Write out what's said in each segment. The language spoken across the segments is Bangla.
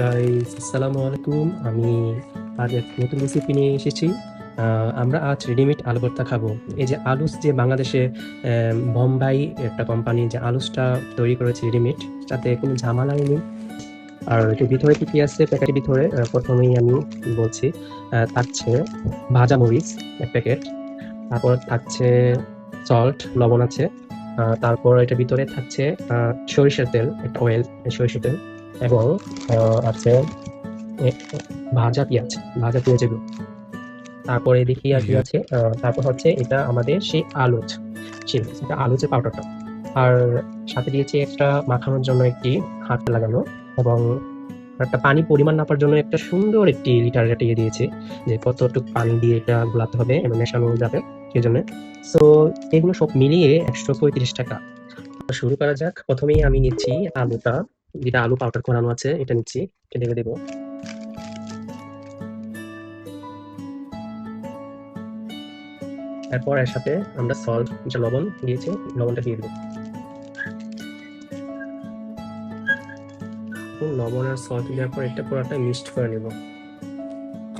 গাইস, আসসালামু আলাইকুম। আমি আজ এক নতুন রেসিপি নিয়ে এসেছি। আমরা আজ রেডিমেড আলু ভর্তা খাবো। এই যে আলুস যে বাংলাদেশে বোম্বাই একটা কোম্পানি যে আলুসটা তৈরি করেছে রেডিমেড, তাতে কোনো ঝামেলাই নেই। আর এটার ভিতরে কি আছে প্যাকেটের ভিতরে, প্রথমেই আমি বলছি। থাকছে ভাজা মরিচ ১ প্যাকেট, তারপর থাকছে সল্ট, লবণ আছে। তারপর এটার ভিতরে থাকছে সরিষার তেল, একটা অয়েল, সরিষার তেল, এবং আছে এ ভাজা পেঁয়াজ এগুলো। তারপর এদিকে আর কি আছে, তারপর হচ্ছে এটা আমাদের সেই এটা আলুচের পাউডারটা। আর সাথে দিয়েছি একটা মাখানোর জন্য একটি হাত লাগানো, এবং একটা পানি পরিমাণ নাপার জন্য একটা সুন্দর একটি লিটার এটা ইয়ে দিয়েছি, যে কতটুকু পানি দিয়ে এটা গোলাতে হবে এবং মেশানো যাবে সেই জন্য। সো এগুলো সব মিলিয়ে ১৩৫ টাকা। শুরু করা যাক। প্রথমেই আমি নিচ্ছি আলুটা, যেটা আলু পাউডার করানো আছে এটা নিচ্ছি, এটা ঢেলে দেবো। এরপর এর সাথে আমরা সল্ট, যে লবণ দিয়েছি, লবণটা দিয়ে দেবো। লবণ আর সল্ট দেওয়ার পর এটা পুরোটা মিক্সড করে নেব।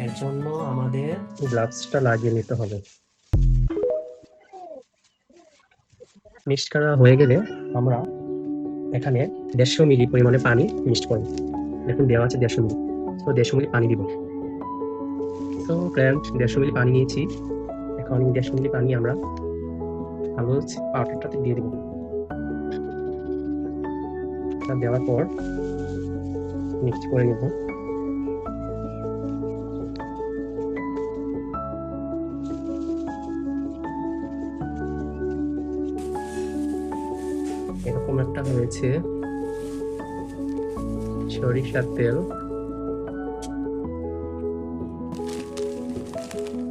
এর জন্য আমাদের গ্লাভসটা লাগিয়ে নিতে হবে। মিক্সড করা হয়ে গেলে আমরা এখানে ১৫০ মিলি পরিমাণে পানি মিক্সড করব। দেখুন দেওয়া আছে ১৫০ মিলি, তো ১৫০ মিলি পানি দিব। তো ফ্রেন্ড, ১৫০ মিলি পানি নিয়েছি। এখন ১৫০ মিলি পানি আমরা আলু পাউডারটাতে দিয়ে দেবো। দেওয়ার পর মিক্সড করে নেব। এরকম একটা হয়েছে। সরিষার তেল,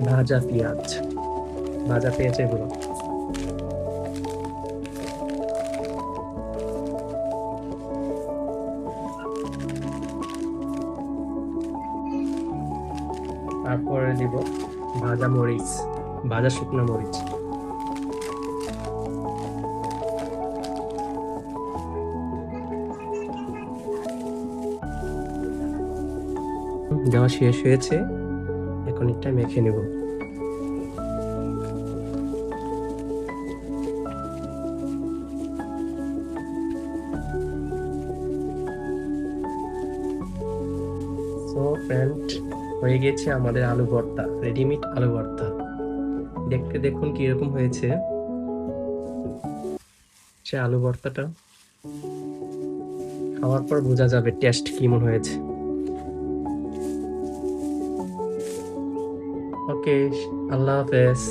ভাজা পেঁয়াজ এগুলো তারপরে দিব ভাজা শুকনো মরিচ। দেওয়া শেষ হয়েছে, এখন এটা মেখে নেব। সো ফ্রেন্ড, হয়ে গেছে আমাদের আলু ভর্তা, রেডিমেড আলু ভর্তা। দেখতে দেখুন কিরকম হয়েছে সে আলু ভর্তাটা। খাওয়ার পর বোঝা যাবে টেস্ট কেমন হয়েছে। ওকে, আল্লাহ হাফেজ।